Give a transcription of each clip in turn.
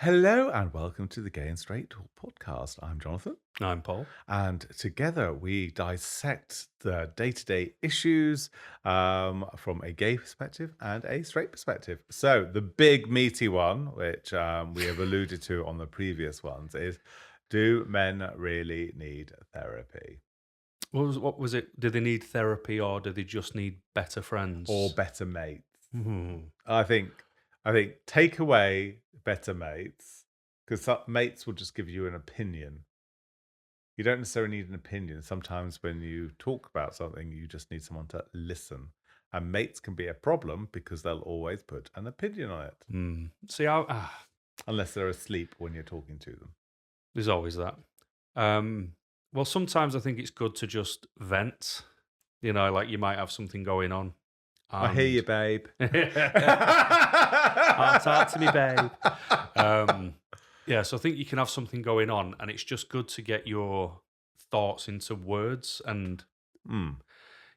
Hello and welcome to the Gay and Straight Talk podcast. I'm Jonathan, I'm Paul. and together we dissect the day-to-day issues from a gay perspective and a straight perspective. So the big meaty one, which we have alluded to on the previous ones, is: do men really need therapy What was it? Do they need therapy or do they just need better or friends? better mates? Hmm. I think, I think take away better mates, because mates will just give you an opinion. You don't necessarily need an opinion. Sometimes when you talk about something, you just need someone to listen. And mates can be a problem because they'll always put an opinion on it, See, unless they're asleep when you're talking to them. there's always that. Um, well, sometimes I think it's good to just vent. Like you might have something going on, I hear you, and babe. talk to me, babe. Um, yeah, so I think you can have something going on, and it's just good to get your thoughts into words and Mm,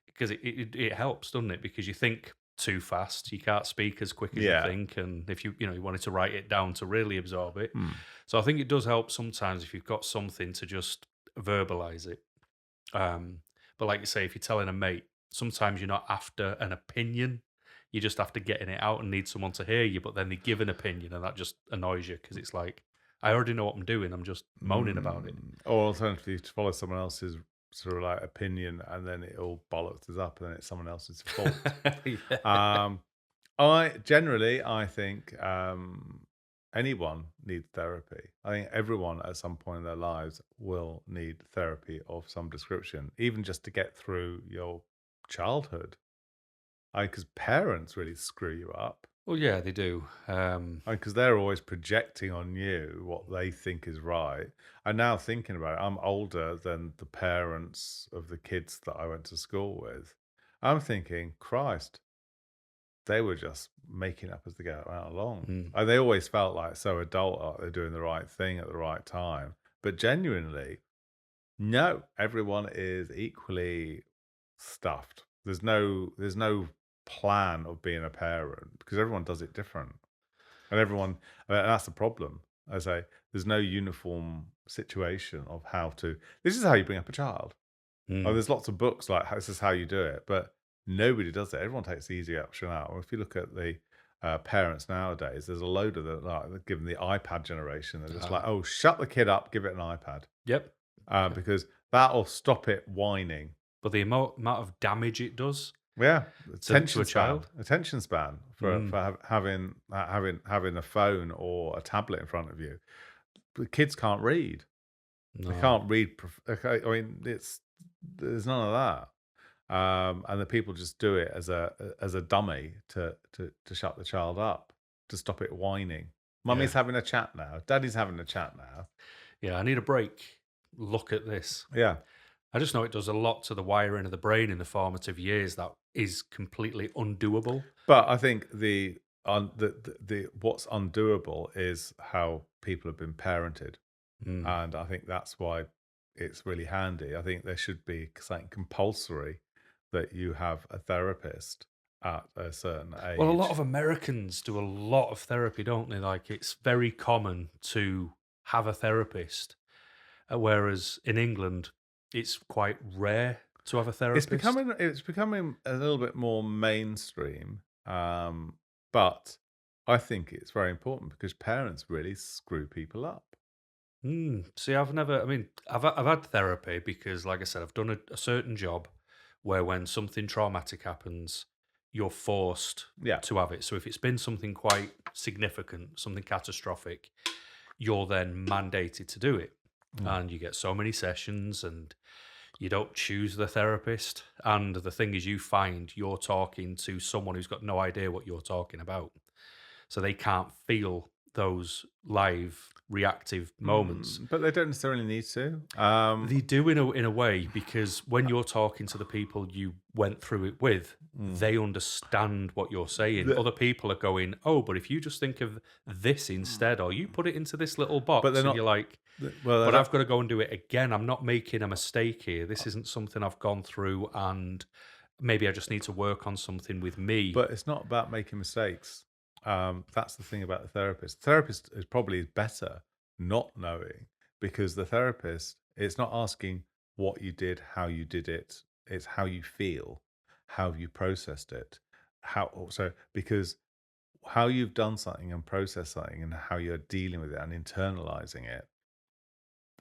because it helps, doesn't it? Because you think too fast, you can't speak as quick as you yeah. think, and if you wanted to write it down to really absorb it, Mm, so I think it does help sometimes if you've got something to just verbalize it. Um, but like you say, if you're telling a mate, sometimes you're not after an opinion. You're just after getting it out and need someone to hear you. But then they give an opinion, and that just annoys you because it's like I already know what I'm doing. I'm just moaning about it. Or alternatively, to follow someone else's sort of like opinion and then it all bollocks us up and then it's someone else's fault. Yeah. Um, I think anyone needs therapy. I think everyone at some point in their lives will need therapy of some description, even just to get through your childhood. Because parents really screw you up. Well, yeah, they do. Because they're always projecting on you what they think is right. And now thinking about it, I'm older than the parents of the kids that I went to school with. I'm thinking, Christ, they were just making up as they go out along. Mm. And they always felt like so adult, like they're doing the right thing at the right time. But genuinely, no, everyone is equally stuffed. There's no plan of being a parent because everyone does it different. And everyone, and that's the problem. I say there's no uniform situation of how to. This is how you bring up a child. Oh, Mm. there's lots of books like this is how you do it, but nobody does it. Everyone takes the easy option out. Or if you look at the parents nowadays, there's a load of them, like given the iPad generation, they're just like, Ah. oh, shut the kid up, give it an iPad, Yep. Yeah. because that'll stop it whining. But the amount of damage it does Yeah, to a child. attention span for Mm. having a phone or a tablet in front of you. The kids can't read. They No. can't read. Okay, I mean, there's none of that. And the people just do it as a dummy to shut the child up, to stop it whining. Mummy's Yeah. having a chat now. Daddy's having a chat now. Yeah, I need a break. Look at this. Yeah, I just know it does a lot to the wiring of the brain in the formative years that is completely undoable. but I think the what's undoable is how people have been parented, Mm. and I think that's why it's really handy. I think there should be something compulsory that you have a therapist at a certain Well, a lot age. of Americans do a lot of therapy, don't they? Like it's very common to have a therapist, whereas in England, it's quite rare to have a therapist. It's becoming a little bit more mainstream, but I think it's very important because parents really screw people up. See, I've never. I mean, I've had therapy because, like I said, I've done a certain job where when something traumatic happens, you're forced Yeah. to have it. So if it's been something quite significant, something catastrophic, you're then mandated to do it, Mm. and you get so many sessions, and you don't choose the therapist. And the thing is, you find you're talking to someone who's got no idea what you're talking about, so they can't feel those live reactive moments. But they don't necessarily need to. They do in a way because when you're talking to the people you went through it with, Mm. they understand what you're saying. The- Other people are going, "Oh, but if you just think of this instead, or you put it into this little but they're box," and not. you're like, Well, "But I've got to go and do it again. I'm not making a mistake here. This isn't something I've gone through, and maybe I just need to work on something with me." but it's not about making mistakes. That's the thing about the therapist. Therapist is probably better not knowing, because the therapist, it's not asking what you did, how you did it. It's how you feel, how you processed it, how also because how you've done something and processed something and how you're dealing with it and internalizing it.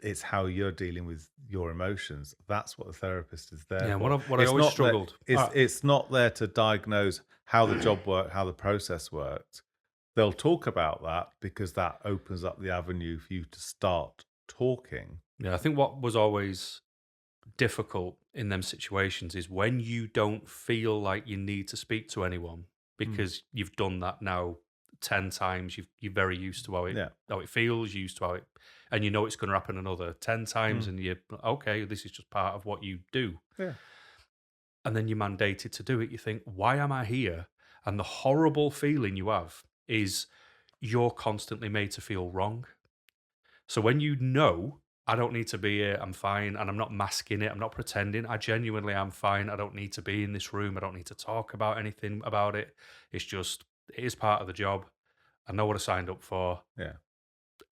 It's how you're dealing with your emotions. That's what the therapist is there Yeah, and for. what I It's always not that struggled. it's not there to diagnose how the job worked, how the process worked. They'll talk about that because that opens up the avenue for you to start talking. Yeah, I think what was always difficult in them situations is when you don't feel like you need to speak to anyone Mm. because you've done that now 10 times. You're very used to Yeah. how it feels, used to how it, and you know it's going to happen another 10 times, Mm. and you're okay. This is just part of what you do, Yeah. and then you're mandated to do it. You think, why am I here? And the horrible feeling you have is you're constantly made to feel wrong. So when you know, I don't need to be here, I'm fine, and I'm not masking it, I'm not pretending, I genuinely am fine, I don't need to be in this room, I don't need to talk about anything about it. It's just, it is part of the job. I know what I signed up for. Yeah.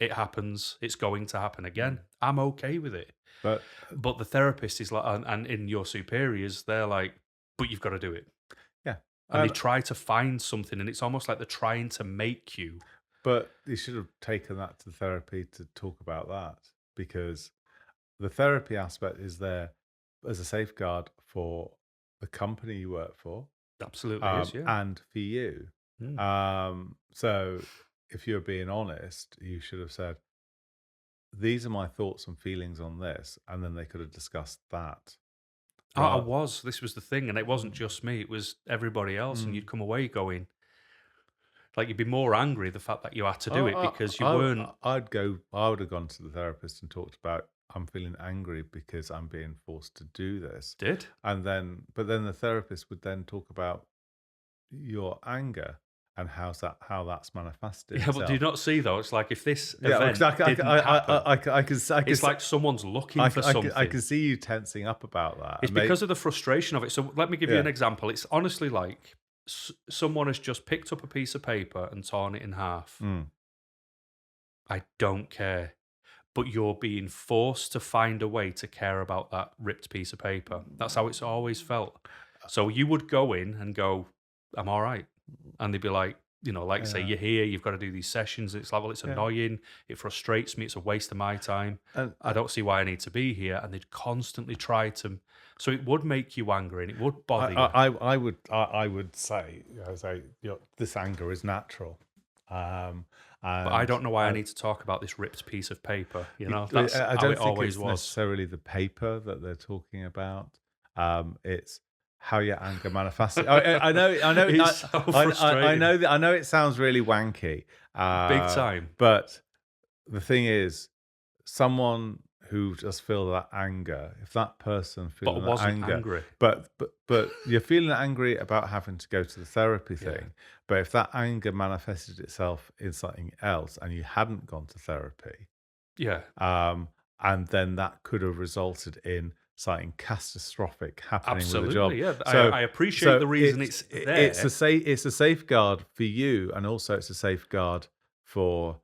It happens. It's going to happen again. Mm. I'm okay with it. But But the therapist is like, and in your superiors, they're like, but you've got to do it. yeah. And they And try to find something, and it's almost like they're trying to make you. but you should have taken that to therapy to talk about that, because the therapy aspect is there as a safeguard for the company you work for, Absolutely is, yeah. and for you. Mm. So if you're being honest, you should have said, "These are my thoughts and feelings on this," and then they could have discussed that. I Right? was. This was the thing, and it wasn't just me. It was everybody else, and you'd Mm. come away going like you'd be more angry the fact that you had to do it because you weren't I'd go. I would have gone to the therapist and talked about, I'm feeling angry because I'm being forced to do this, did. and then but then the therapist would then talk about your anger and how that's manifested Yeah, but do you itself. not see though? It's like if this Yeah, because event didn't happen, I can it's like someone's looking for I something. can see you tensing up about that, It's and maybe because of the frustration of it. So let me give you an yeah, example. It's honestly like someone has just picked up a piece of paper and torn it in half. mm, I don't care. But you're being forced to find a way to care about that ripped piece of paper. That's how it's always felt. So you would go in and go, I'm all right. And they'd be like, like say, yeah, you're here, you've got to do these sessions. It's like, well, it's yeah, annoying. It frustrates me. It's a waste of my time. and I don't see why I need to be here. And they'd constantly try to. So it would make you angry and it would bother you. I would say, this anger is natural, But I and don't know why I need to talk about this ripped piece of paper. That's I how don't it think always it's was. necessarily the paper that they're talking about. It's how your anger manifests. It's so frustrating. I know it sounds really wanky, Big time. but the thing is, someone who just feel that anger, if that person But I feeling that wasn't anger, angry. but you're feeling angry about having to go to the therapy Yeah. thing, but if that anger manifested itself in something else and you hadn't gone to therapy, Yeah. um, and then that could have resulted in something catastrophic happening with the job. Absolutely, yeah. So, I appreciate the reason it's it's there. it's a safeguard for you, and also it's a safeguard for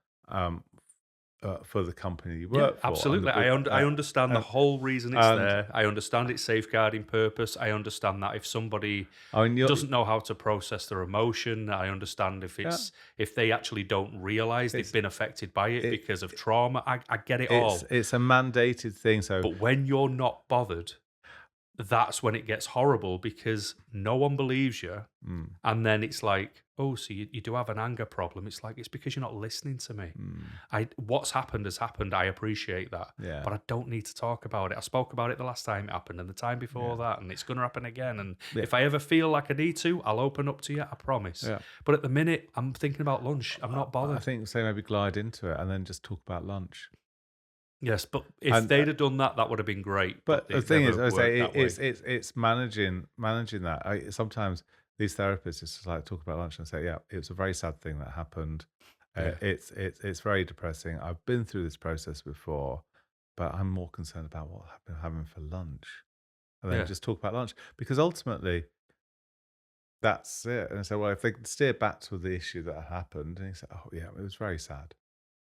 for the company you Yeah, work for, and absolutely. I understand the and whole reason it's and there. I understand its safeguarding purpose. I understand that if somebody I mean, doesn't know how to process their emotion, I understand yeah, if they actually don't realize they've it's been affected by it it, because of trauma. I get it all. it's a mandated thing. So But when you're not bothered, that's when it gets horrible because no one believes you. mm, And then it's like, oh, so you do have an anger problem. It's like, it's because you're not listening to me. mm, What's happened has happened. I appreciate that. yeah, But I don't need to talk about it. I spoke about it the last time it happened and the time before yeah, that, and it's going to happen again. And yeah, if I ever feel like I need to, I'll open up to you. I promise. yeah. But at the minute, I'm thinking about lunch. I'm not I bothered. think, say, maybe glide into it and then just talk about lunch. Yes, but if And they'd have done that, that would have been great. But but the it thing is, never I worked say that way. it's managing that. Sometimes these therapists just like talk about lunch and say, yeah, it was a very sad thing that happened. Yeah. It's very depressing. I've been through this process before, but I'm more concerned about what I've been having for lunch, and then Yeah. just talk about lunch, because ultimately That's it. And I said, "Well, if they could steer back to the issue that had happened," and he said, "Oh, yeah, it was very sad.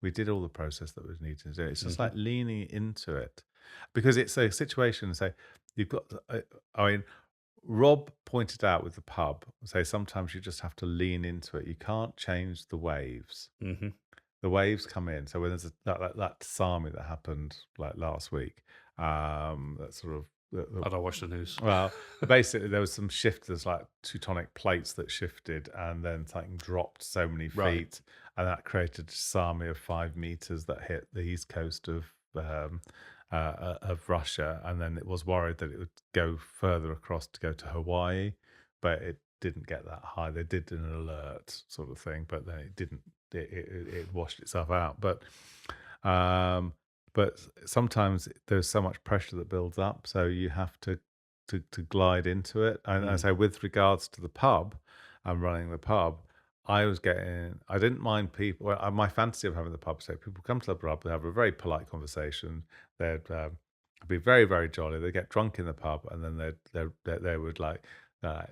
We did all the process that was needed to do." It's just Mhm. like leaning into it because it's a situation. Say you've got. I mean, Rob pointed out with the pub. Say sometimes you just have to lean into it. You can't change the waves. Mhm. The waves come in. So when there's that tsunami that happened like last week, that sort of I don't watch the news. well, basically, there was some shift. There's like tectonic plates that shifted, and then something dropped so many Right. feet, and that created a tsunami of 5 meters that hit the east coast of Russia. And then it was worried that it would go further across to go to Hawaii, but it didn't get that high. They did an alert sort of thing, but then it didn't. It washed itself out. Um, but sometimes there's so much pressure that builds up, so you have to glide into it. And I Mm. say with regards to the pub, I'm running the pub. I didn't mind people. Well, my fantasy of having the pub, so people come to the pub, they have a very polite conversation. They'd be very, very jolly. They get drunk in the pub, and then they would like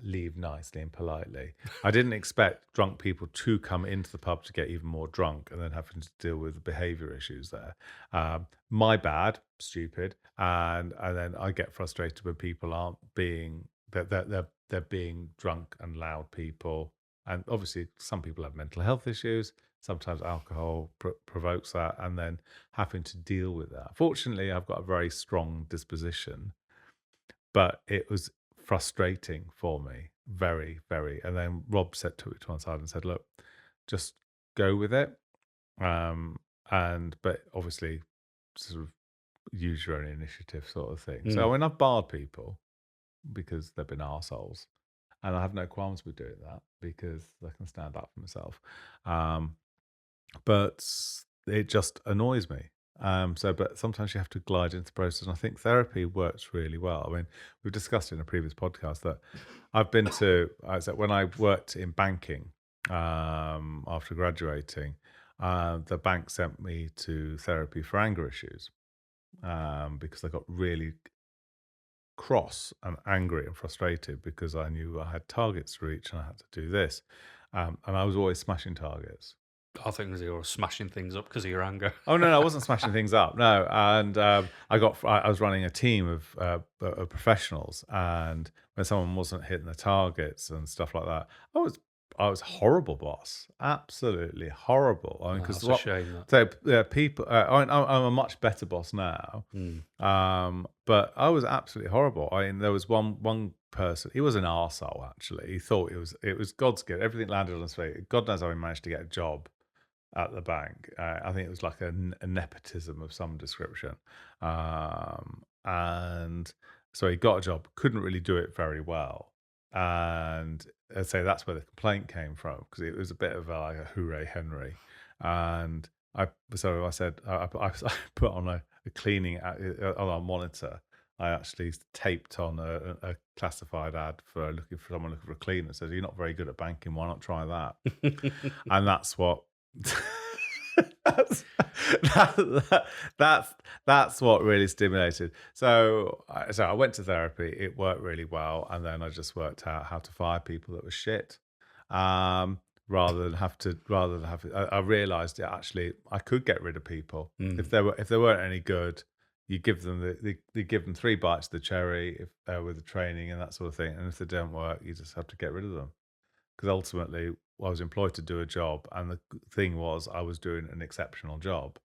leave nicely and politely. I didn't expect drunk people to come into the pub to get even more drunk and then having to deal with the behaviour issues there. My bad, stupid, and then I get frustrated when people aren't being they're being drunk and loud people, and obviously some people have mental health issues. Sometimes alcohol provokes that, and then having to deal with that. Fortunately, I've got a very strong disposition, but it was frustrating for me, very, very. And then Rob said took it to one side and said, "Look, just go with it." Um, and but obviously, sort of use your own initiative, sort of thing. So Mm. when I've barred people because they've been arseholes, and I have no qualms with doing that because I can stand up for myself. Um, but it just annoys me. But sometimes you have to glide into the process, and I think therapy works really well. I mean, we've discussed in a previous podcast that I've been to. I said when I worked in banking after graduating, the bank sent me to therapy for anger issues because I got really cross and angry and frustrated because I knew I had targets to reach and I had to do this, and I was always smashing targets. I think you're smashing things up because of your anger. Oh no, I wasn't smashing things up. No, and I was running a team of professionals, and when someone wasn't hitting the targets and stuff like that, I was horrible, boss, absolutely horrible. I mean, Oh, because that's a what shame that. so people, I'm a much better boss now, Mm. but I was absolutely horrible. I mean, there was one person. He was an arsehole, actually. He thought it was God's gift. Everything landed on his feet. God knows how he managed to get a job at the bank. I think it was like a nepotism of some description. And so he got a job, couldn't really do it very well. And I'd say that's where the complaint came from because it was a bit of like a hooray Henry. And I said, I put on a cleaning on our monitor. I actually taped on a classified ad for looking for someone looking for a cleaner. Said, "You're not very good at banking. Why not try that?" And that's what that's that, that's what really stimulated. So I went to therapy. It worked really well, and then I just worked out how to fire people that were shit. Um, rather than have I realized that actually I could get rid of people Mm. if they weren't any good. You give them you give them three bites of the cherry if with the training and that sort of thing, and if they don't work, you just have to get rid of them because ultimately I was employed to do a job, and the thing was I was doing an exceptional job.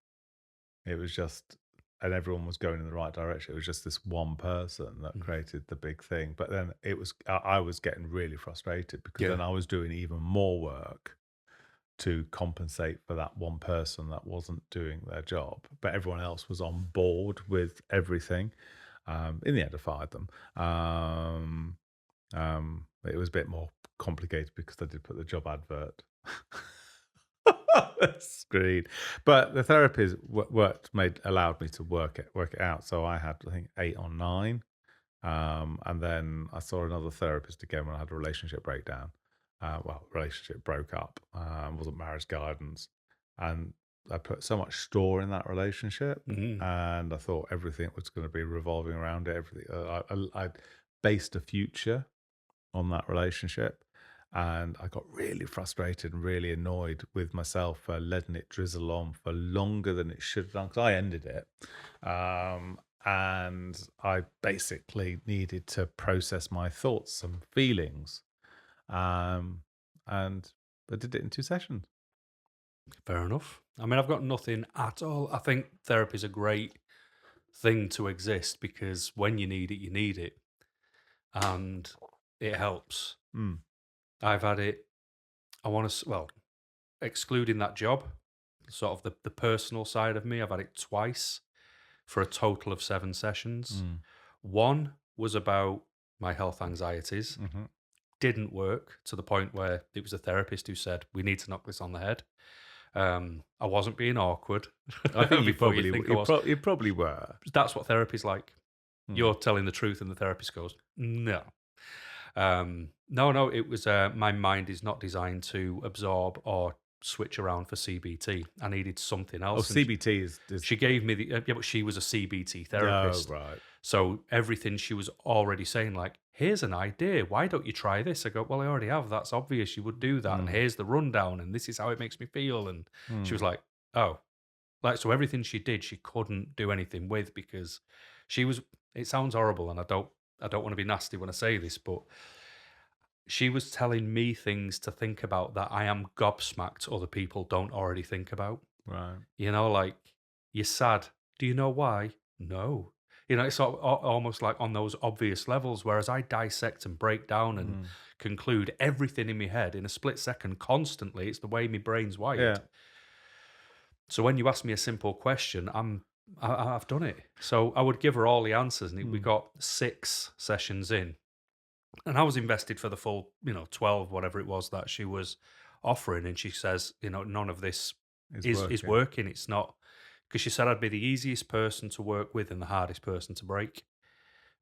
It was just, and everyone was going in the right direction. It was just this one person that Mm. created the big thing. But then I was getting really frustrated because Yeah. then I was doing even more work to compensate for that one person that wasn't doing their job. But everyone else was on board with everything. In the end, I fired them. It was a bit more complicated because I did put the job advert. Screwed. But the therapist worked made allowed me to work it out. So I had I think 8 or 9, and then I saw another therapist again when I had a relationship breakdown. Relationship broke up. Wasn't marriage guidance, and I put so much store in that relationship, Mm. and I thought everything was going to be revolving around it. Everything I based a future on that relationship. And I got really frustrated and really annoyed with myself for letting it drizzle on for longer than it should have done because I ended it. And I basically needed to process my thoughts and feelings. Um, and I did it in 2 sessions. Fair enough. I mean, I've got nothing at all. I think therapy is a great thing to exist because when you need it, and it helps. Mm, I've had it. I want to well, excluding that job, sort of the personal side of me. I've had it twice for a total of 7 sessions. mm, One was about my health anxieties. mhm. Didn't work to the point where it was a therapist who said, "We need to knock this on the head." I wasn't being awkward I think you before you probably think I was. you probably were. That's what therapy's like. Mm, You're telling the truth, and the therapist goes, "No." No, it was my mind is not designed to absorb or switch around for CBT. I needed something oh, else, and CBT is she gave me the yeah, but she was a CBT oh, therapist, right. so everything she was already saying, like, "Here's an idea. Why don't you try this?" I go, "Well, I already have. That's obvious. You would do that. And Mm, here's the rundown, and this is how it makes me feel." And she was mm, like, "Oh." Like, so everything she did, she couldn't do anything with because she was it sounds horrible, and I don't wanna be nasty when I say this, but she was telling me things to think about that I am gobsmacked other people don't already think about. right. You know, like, "You're sad. Do you know why?" "No." You know, it's almost like on those obvious levels, whereas I dissect and break down and Mm, conclude everything in my head in a split second constantly. It's the way my brain's wired. yeah. So when you ask me a simple question, I've done it. So I would give her all the answers, and we Mm, got 6 sessions in, and I was invested for the full, 12, whatever it was that she was offering. And she says, none of this it's is working. working. It's not because she said I'd be the easiest person to work with and the hardest person to break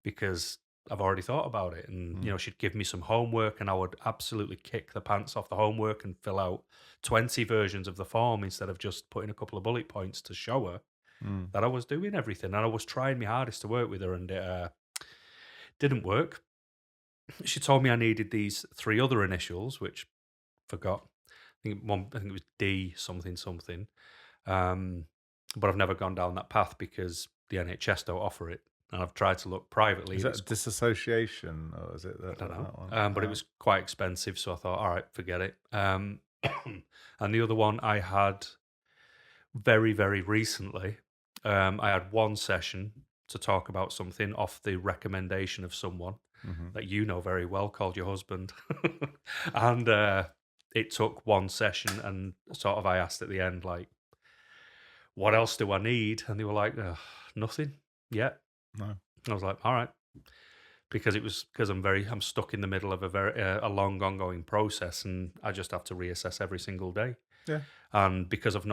because I've already thought about it. And, Mm, she'd give me some homework and I would absolutely kick the pants off the homework and fill out 20 versions of the form instead of just putting a couple of bullet points to show her mm, that I was doing everything. And I was trying my hardest to work with her, and it didn't work. She told me I needed these 3 other initials, which forgot. I think it was D something something. Um, but I've never gone down that path because the NHS don't offer it, and I've tried to look privately, is and that disassociation or is it I don't know. that one? But it was quite expensive, so I thought, all right, forget it. And the other one I had very, very recently. I had one session to talk about something off the recommendation of someone Mhm. that you know very well, called your husband. And it took one session, and sort of I asked at the end, like, what else do I need? And they were like, "Ugh, nothing yet." No. I was like, all right, because it was because I'm stuck in the middle of a long ongoing process, and I just have to reassess every single day. Yeah. And because I've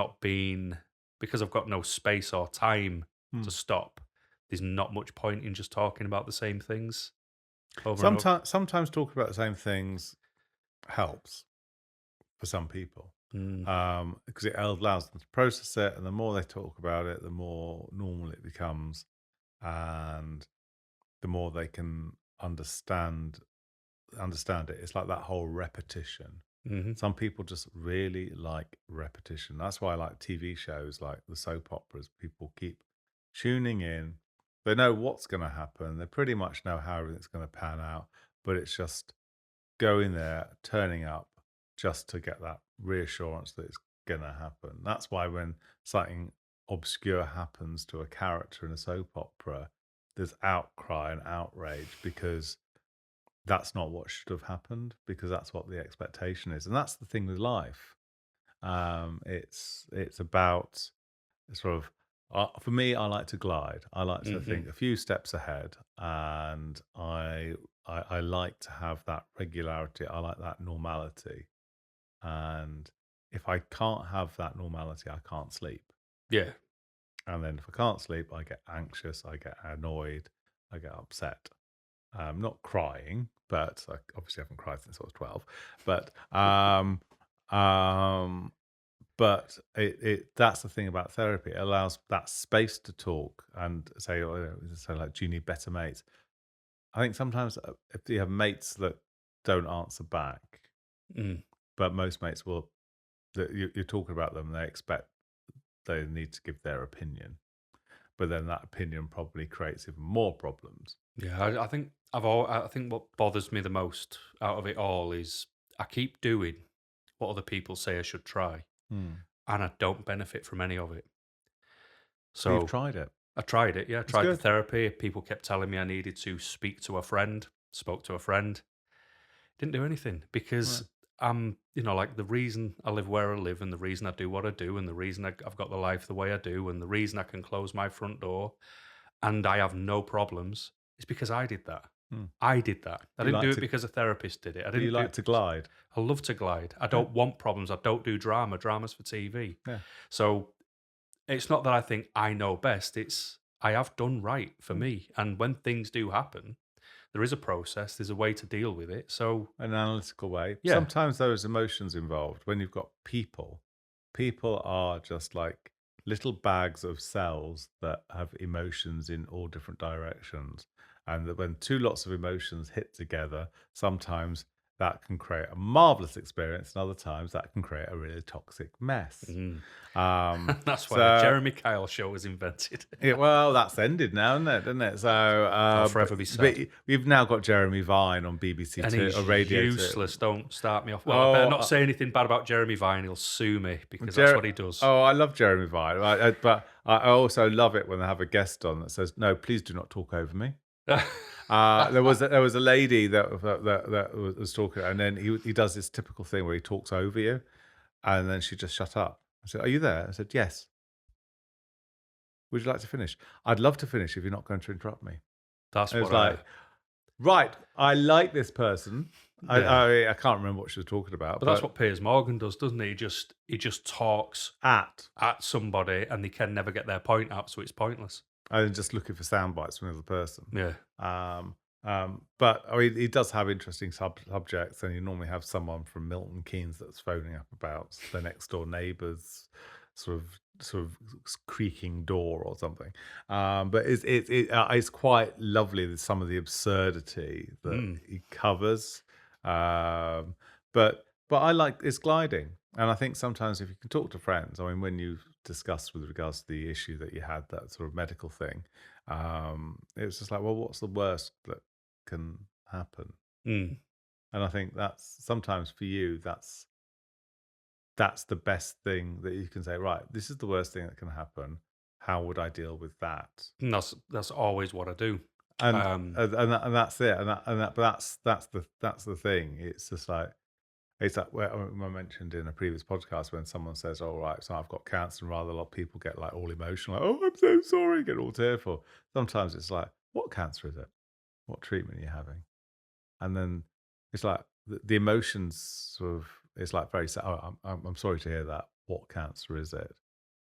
got no space or time to Mm. stop, there's not much point in just talking about the same things over and over. Sometimes talking about the same things helps for some people, Mm, because it allows them to process it, and the more they talk about it, the more normal it becomes, and the more they can understand it. It's like that whole repetition. mhm. Some people just really like repetition. That's why I like TV shows like the soap operas. People keep tuning in. They know what's going to happen. They pretty much know how everything's going to pan out, but it's just going there, turning up just to get that reassurance that it's going to happen. That's why when something obscure happens to a character in a soap opera, there's outcry and outrage because that's not what should have happened, because that's what the expectation is. And that's the thing with life. It's about sort of for me, I like to glide. I like to Mhm. think a few steps ahead, and I like to have that regularity. I like that normality, and if I can't have that normality, I can't sleep. Yeah. And then if I can't sleep, I get anxious, I get annoyed, I get upset. Not crying, but I obviously haven't cried since I was 12. But um, it that's the thing about therapy. It allows that space to talk and say, so like, do you need better mates? I think sometimes if you have mates that don't answer back, Mm. But most mates will that you're talking about them, they expect they need to give their opinion, but then that opinion probably creates even more problems. Yeah, I think I think what bothers me the most out of it all is I keep doing what other people say I should try, Hmm. and I don't benefit from any of it. But you've So tried it. I tried it. Yeah, I It's tried the good. therapy. People kept telling me I needed to speak to a friend. Spoke to a friend. Didn't do anything Right. because I'm, like the reason I live where I live and the reason I do what I do and the reason I've got the life the way I do and the reason I can close my front door and I have no problems is because I did that. Hmm. I did that. I You didn't like do it to because a therapist did it. I you didn't do like it to because glide. I love to glide. I Yeah. don't want problems. I don't do drama. Drama's for TV. Yeah. So it's not that I think I know best. It's I have done right for Hmm. me. And when things do happen, there is a process. There's a way to deal with it. So An analytical way. yeah. Sometimes there's emotions involved. When you've got people, people are just like little bags of cells that have emotions in all different directions. And that when two lots of emotions hit together, sometimes that can create a marvelous experience, and other times that can create a really toxic mess. Mhm. That's why the So Jeremy Kyle show was invented. yeah, well, that's ended now, isn't it? Isn't it? So, That'll but forever be sad. we've now got Jeremy Vine on BBC And Two he's or Radio Two. useless. Don't start me off. Well, I better Oh, not say anything bad about Jeremy Vine. He'll sue me because that's Jer- what he does. oh, I love Jeremy Vine, but I also love it when they have a guest on that says, "No, please do not talk over me." There was a lady that was talking, and then he does this typical thing where he talks over you, and then she just shut up. I said, "Are you there?" I said, "Yes." Would you like to finish? I'd love to finish if you're not going to interrupt me. That's And it's what like, right, I like this person. I, yeah. I I can't remember what she was talking about, But that's but what Piers Morgan does, doesn't he? He just talks at at somebody and they can never get their point out, so it's pointless. and just looking for sound bites from the other person. Yeah. Um, but I mean, he does have interesting subjects, and you normally have someone from Milton Keynes that's phoning up about the next door neighbour's sort of creaking door or something. But it's quite lovely that some of the absurdity that Mm. he covers. Um, but I like it's gliding, and I think sometimes if you can talk to friends, I mean, when you discussed with regards to the issue that you had, that sort of medical thing, it was just like, well, what's the worst that can happen? Mm. And I think that's sometimes for you, that's the best thing that you can say, right, this is the worst thing that can happen. How would I deal with that? And that's always what I do. And Um, and that's it. But that's the thing. It's just like it's like where I mentioned in a previous podcast when someone says, "All right, so I've got cancer," and rather a lot of people get like all emotional, like, "Oh, I'm so sorry," get all tearful. Sometimes it's like, "What cancer is it? What treatment are you having?" And then it's like the emotions sort of it's like very sad. Oh, I'm sorry to hear that. What cancer is it?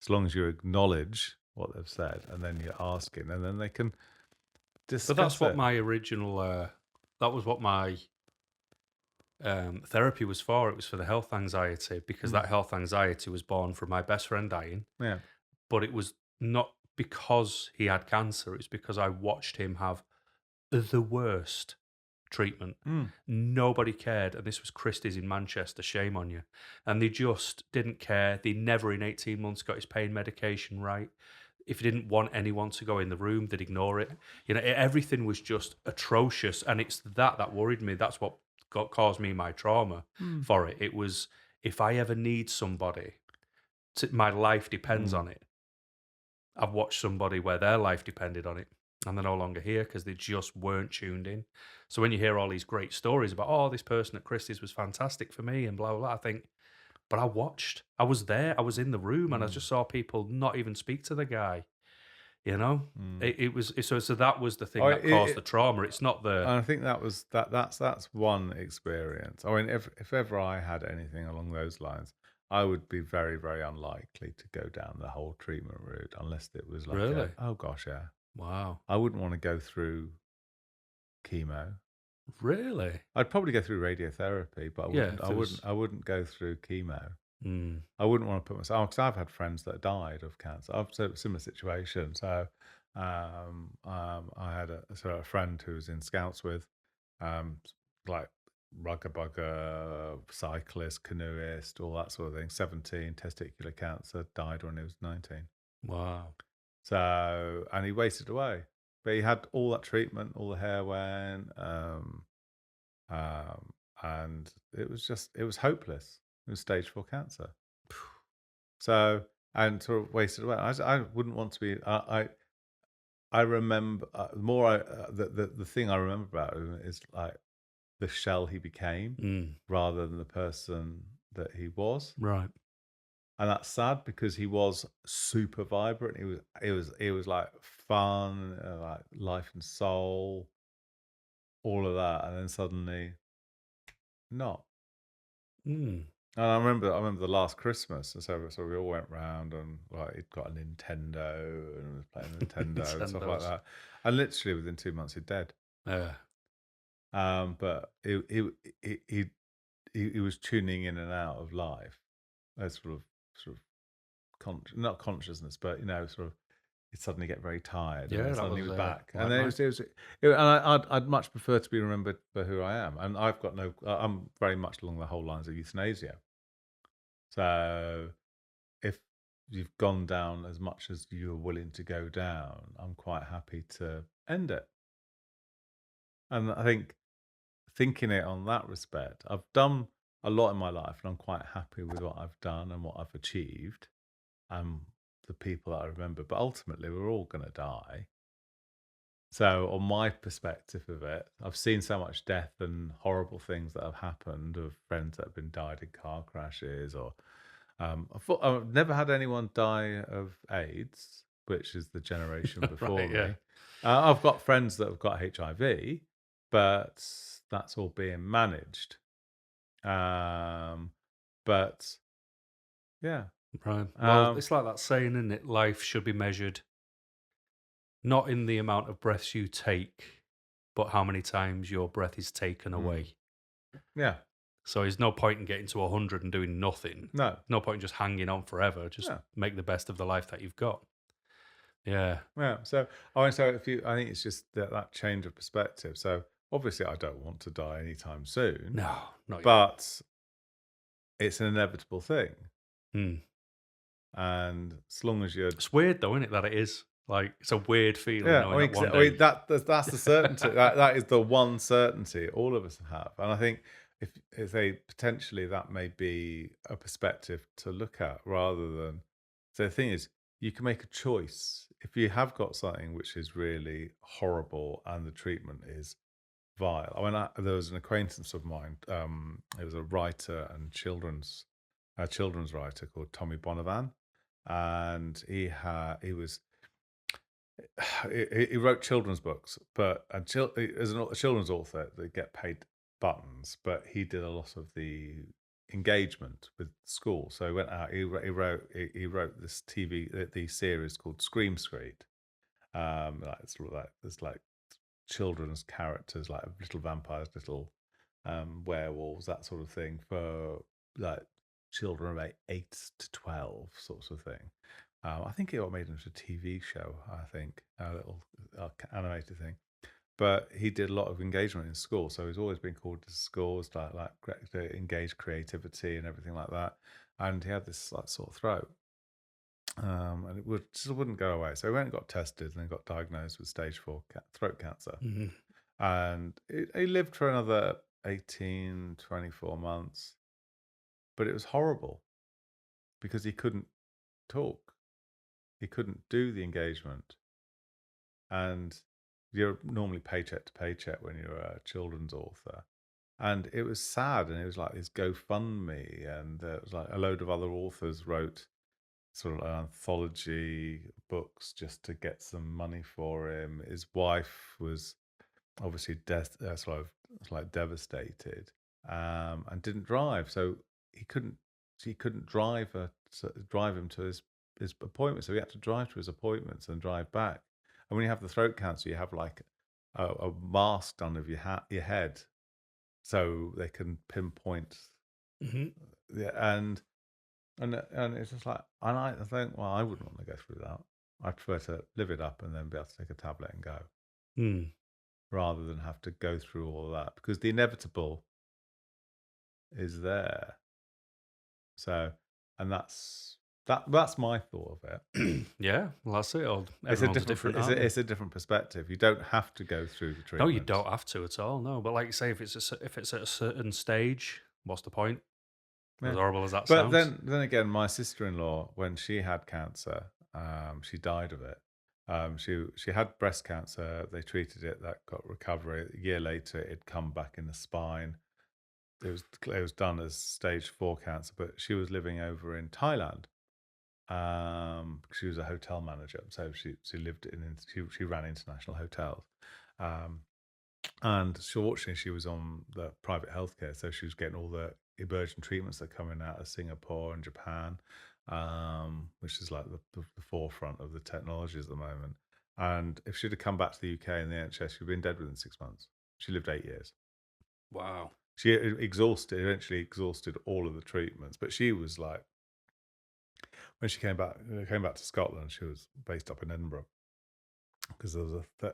As long as you acknowledge what they've said, and then you're asking, and then they can but that's discuss what it. my original that was what my therapy was for. It was for the health anxiety because Mm, that health anxiety was born from my best friend dying, yeah. but it was not because he had cancer. It's because I watched him have the worst treatment. Mm, Nobody cared, and this was Christie's in Manchester. Shame on you. And they just didn't care. They never, in 18 months, got his pain medication right. If he didn't want anyone to go in the room, they'd ignore it. Everything was just atrocious, and it's that worried me. That's what caused me my trauma mm, for it. It was if I ever need somebody, my life depends mm. on it. I've watched somebody where their life depended on it and they're no longer here because they just weren't tuned in. So when you hear all these great stories about, oh, this person at Christie's was fantastic for me and blah, blah, blah, I think, but I watched. I was there. I was in the room and I Mm, just saw people not even speak to the guy. You know, mm. so that was the thing Oh, that caused the trauma. It's not the and I think that was that's one experience. I mean, if ever I had anything along those lines, I would be very, very unlikely to go down the whole treatment route unless it was like really. oh gosh, yeah. Wow. I wouldn't want to go through chemo. Really? I'd probably go through radiotherapy, but I Yeah. wouldn't If I there wouldn't was, I wouldn't go through chemo. mm, I wouldn't want to put myself because I've had friends that died of cancer. I've had a similar situation. So I had a friend who was in scouts with, um, like rugger bugger, cyclist, canoeist, all that sort of thing. 17, testicular cancer, died when he was 19. Wow. So, and he wasted away. But he had all that treatment, all the hair went, um, and it was hopeless. It was stage 4 cancer. So, and sort of wasted away. I wouldn't want to be, I remember the thing I remember about him is like the shell he became Mm. rather than the person that he was. Right. And that's sad because he was super vibrant. He was like fun, like life and soul, all of that, and then suddenly not. Mm. And I remember the last Christmas, and so we all went round, and like he'd got a Nintendo and was playing Nintendo and stuff like Nintendos. that. And literally within 2 months, he'd dead. Yeah. But he was tuning in and out of life, as sort of not consciousness, but sort of he'd suddenly get very tired, and Yeah, then that suddenly he was was back, and like then mine. and I'd much prefer to be remembered for who I am, and I've got no, I'm very much along the whole lines of euthanasia. So if you've gone down as much as you're willing to go down, I'm quite happy to end it. And I think thinking it on that respect, I've done a lot in my life, and I'm quite happy with what I've done and what I've achieved, and the people that I remember. But ultimately, we're all going to die. So, on my perspective of it, I've seen so much death and horrible things that have happened of friends that have been died in car crashes, or I've never had anyone die of AIDS, which is the generation before Right, yeah. me. I've got friends that have got HIV, but that's all being managed. Um, but yeah, Right. Well, um, it's like that saying, isn't it? Life should be measured not in the amount of breaths you take, but how many times your breath is taken mm, away. yeah, So there's no point in getting to 100 and doing nothing. no, No point in just hanging on forever. Just yeah. make the best of the life that you've got. Yeah. Yeah. So, oh, and so if you, I think it's just that change of perspective. So, obviously, I don't want to die anytime soon, No, not yet. but it's an inevitable thing. Hmm. And as long as you're, It's weird though, isn't it, that it is? Like, it's a weird feeling yeah, knowing that one I mean day. that's the certainty. That is the one certainty all of us have. And I think if they potentially that may be a perspective to look at rather than. So the thing is, you can make a choice if you have got something which is really horrible and the treatment is vile. I mean, there was an acquaintance of mine. It was a writer and children's writer called Tommy Bonavan, and he was he wrote children's books, but as a children's author, they get paid buttons. But he did a lot of the engagement with school. So he went out. He wrote this the series called Scream Street. Like sort of like there's like children's characters like little vampires, little werewolves, that sort of thing for like children of 8 to 12, sorts of thing. I think it got made into a TV show. I think a little animated thing. But he did a lot of engagement in school, so he's always been called to schools to engage creativity and everything like that. And he had this like sore throat, and just wouldn't go away. So he went and got tested, and then got diagnosed with stage 4 throat cancer. Mhm. And he lived for another 18, 24 months, but it was horrible because he couldn't talk. He couldn't do the engagement. And you're normally paycheck to paycheck when you're a children's author. And it was sad. And it was like his GoFundMe. And there was like a load of other authors wrote sort of anthology books just to get some money for him. His wife was obviously sort of devastated, and didn't drive, so he couldn't she couldn't drive him to his appointment, so he had to drive to his appointments and drive back. And when you have the throat cancer, you have like a mask done of your head, so they can pinpoint. Mhm. Yeah, and it's just like, and I think, well, I wouldn't want to go through that. I prefer to live it up and then be able to take a tablet and go, Mm. rather than have to go through all of that, because the inevitable. is there. So, and that's my thought of it. Yeah, well, that's it. All It's a everyone's different different, aren't they? it's a different perspective. You don't have to go through the No, you treatments. don't have to at all. No, but like you say, if it's at a certain stage, what's the point? As Yeah. horrible as that But sounds. then again, my sister-in-law, when she had cancer, she died of it. She had breast cancer. They treated it. That got recovery. A year later, it had come back in the spine. It was done as stage 4 cancer. But she was living over in Thailand. She was a hotel manager, so she lived she ran international hotels. Um, and fortunately, she was on the private healthcare, so she was getting all the emergent treatments that are coming out of Singapore and Japan, which is like the forefront of the technologies at the moment. And if she'd have come back to the UK in the NHS, she'd have been dead within 6 months. She lived 8 years. Wow. She eventually exhausted all of the treatments, but she was like, when she came back to Scotland, she was based up in Edinburgh because there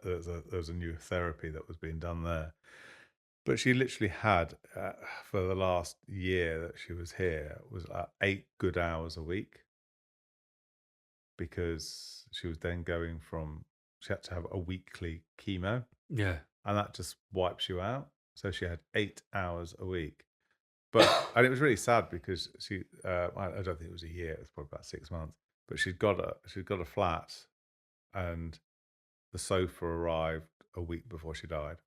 was a new therapy that was being done there. But she literally had, for the last year that she was here, was 8 good hours a week because she was then going from, she had to have a weekly chemo Yeah. and that just wipes you out. So she had 8 hours a week. But, and it was really sad because I don't think it was a year, it was probably about 6 months, but she'd got a flat and the sofa arrived a week before she died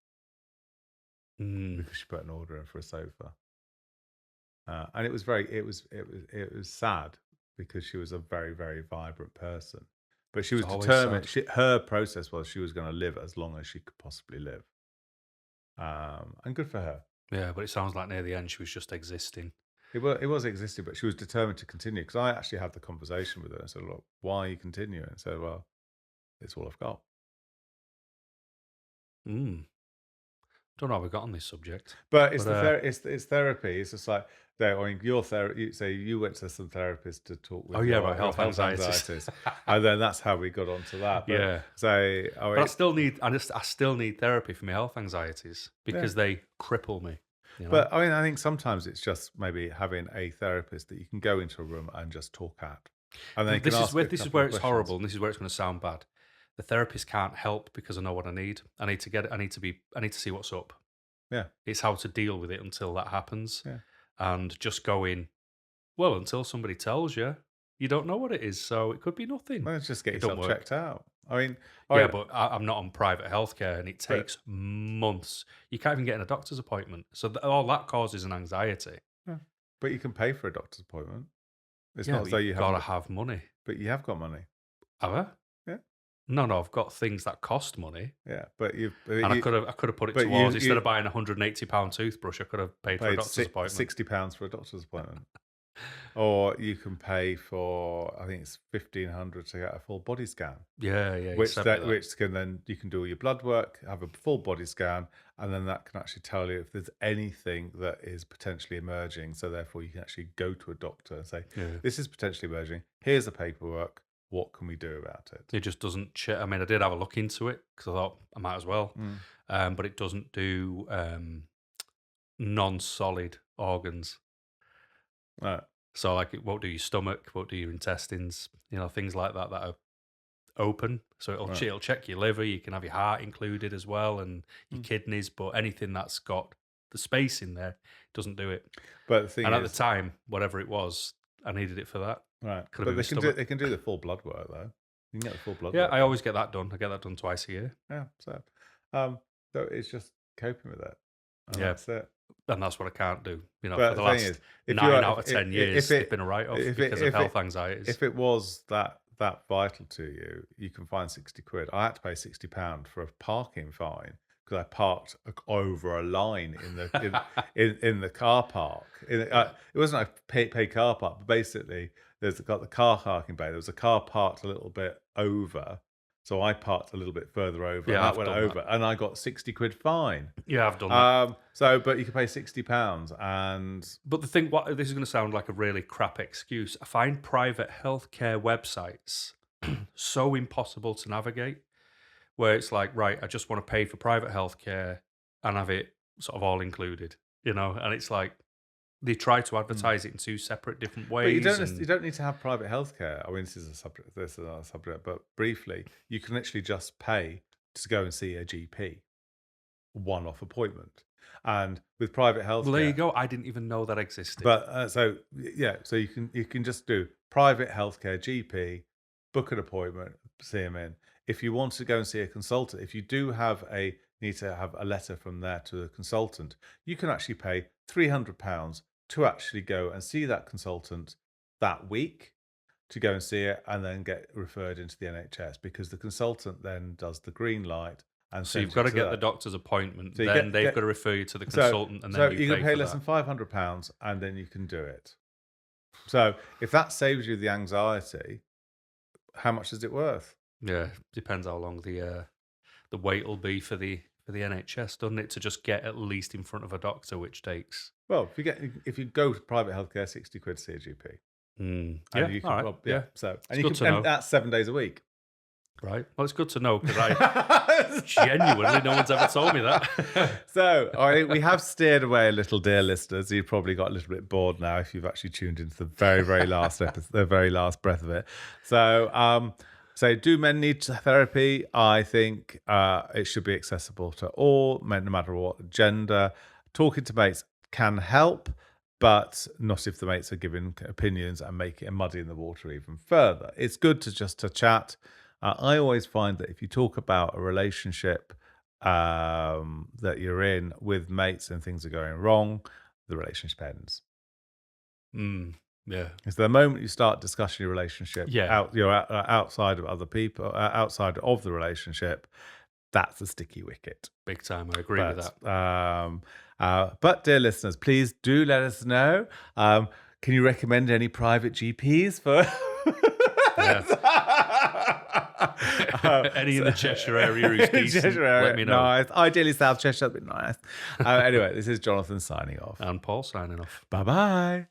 Mm. because she put an order in for a sofa. And it was sad because she was a very, very vibrant person, but she It's was always determined. sad. Her process was she was going to live as long as she could possibly live, and good for her. Yeah, but it sounds like near the end she was just existing. It was existing, but she was determined to continue. Because I actually had the conversation with her and said, "Look, why are you continuing?" And said, "Well, it's all I've got." Mm. Don't know how we got on this subject, But it's but it's therapy. It's just like, I mean, your therapy. You say you went to some therapist to talk oh with yeah, about your health health anxieties. anxieties, and then that's how we got onto that. But Yeah, say, oh, but I still need therapy for my health anxieties yeah. because they cripple me. You know. But I mean, I think sometimes it's just maybe having a therapist that you can go into a room and just talk at, and then you can ask a This is couple where of it's questions. horrible, and this is where it's going to sound bad. The therapist can't help because I know what I need. I need to get it. I need to see what's up. Yeah, It's how to deal with it until that happens, yeah. and just going well until somebody tells you. You don't know what it is, so it could be nothing. Well, let's just get It don't yourself work. checked out. I mean, Yeah, I but I'm not on private healthcare, and it but takes months. You can't even get in a doctor's appointment, so all that causes an anxiety. yeah, but you can pay for a doctor's appointment. It's Yeah, not as but though you you haven't gotta got, have money. but you have got money. Have I? Yeah, No, no, I've got things that cost money. yeah. But And I could have put it but you towards instead you of buying £180 toothbrush, I could have paid for a paid doctor's appointment. £60 for a doctor's appointment. Or you can pay for, I think it's 1,500 to get a full body scan, Yeah, yeah, you sent me that. which can then you can do all your blood work, have a full body scan, and then that can actually tell you if there's anything that is potentially emerging. So therefore, you can actually go to a doctor and say, Yeah. "This is potentially emerging. Here's the paperwork. What can we do about it?" It just doesn't I mean, I did have a look into it because I thought I might as well, Mm. but it doesn't do non-solid organs. Right, So, like, it won't do your stomach, won't do your intestines, things like that that are open. So right. it'll check your liver. You can have your heart included as well, and your Mm. kidneys. But anything that's got the space in there doesn't do it. But the thing And at the is, time, whatever it was, I needed it for that. right. Could have But been my stomach. they can do the full blood work though. You can get the full blood Yeah, work I done. always get that done. I get that done twice a year. Yeah. Um, so it's just coping with it, and Yeah, that's it. and that's what I can't do. For But the the thing last is, if you nine are, out of 10 years, they've been a write-off because of if health anxieties. if it was that vital to you, you can find 60 quid. I had to pay £60 for a parking fine because I parked over a line in the car park. It wasn't a pay car park, but basically there's got the car parking bay. There was a car parked a little bit over, so I parked a little bit further over, and Yeah, that I've went done that. over, and I got 60 quid fine. Yeah, I've done that. But you can pay £60, and But the thing, what this is going to sound like a really crap excuse. I find private healthcare websites so impossible to navigate. Where it's like, right, I just want to pay for private healthcare and have it sort of all included, and it's like, they try to Mm. advertise it in two separate different But ways, you and don't need to have private healthcare. I mean, this is a subject. This is another subject, but briefly, you can literally just pay to go and see a GP, one-off appointment, and with private well, there you healthcare. go. I didn't even know that existed. But yeah, so you can just do private healthcare GP, book an appointment, see him in. If you want to go and see a consultant, if you do have a need to have a letter from there to a consultant, you can actually pay £300 to actually go and see that consultant that week, to go and see it, and then get referred into the NHS, because the consultant then does the green light and So you've sends got you to to get the that. doctor's appointment, So you then they've get got to refer you to the so consultant, and so then you you can pay pay for less that. than £500, and then you can do it. So if that saves you the anxiety, how much is it worth? Yeah, depends how long the wait will be for the NHS, doesn't it? To just get at least in front of a doctor, which takes. Well, if you go to private healthcare, 60 quid to see a GP, and Yeah, you all can right, yeah. yeah, So it's and you good can, to and know, that's 7 days a week. right? Well, it's good to know because I genuinely no one's ever told me that. So we have steered away a little, dear listeners. You've probably got a little bit bored now if you've actually tuned into the very, very last episode, the very last breath of it. So do men need therapy? I think it should be accessible to all men, no matter what gender. Talking to mates can help, but not if the mates are giving opinions and making and muddying the water even further. It's good to just to chat. I always find that if you talk about a relationship that you're in with mates and things are going wrong, the relationship ends. mm, yeah, It's the moment you start discussing your relationship yeah, outside of other people, outside of the relationship, that's a sticky wicket. big time. I agree with But that. dear listeners, please do let us know. Can you recommend any private GPs for? Yeah. Um, Any in so- the Cheshire area who's decent, Cheshire area, let me know. nice. Ideally, South Cheshire would be nice. Anyway, this is Jonathan signing off. And Paul signing off. Bye bye.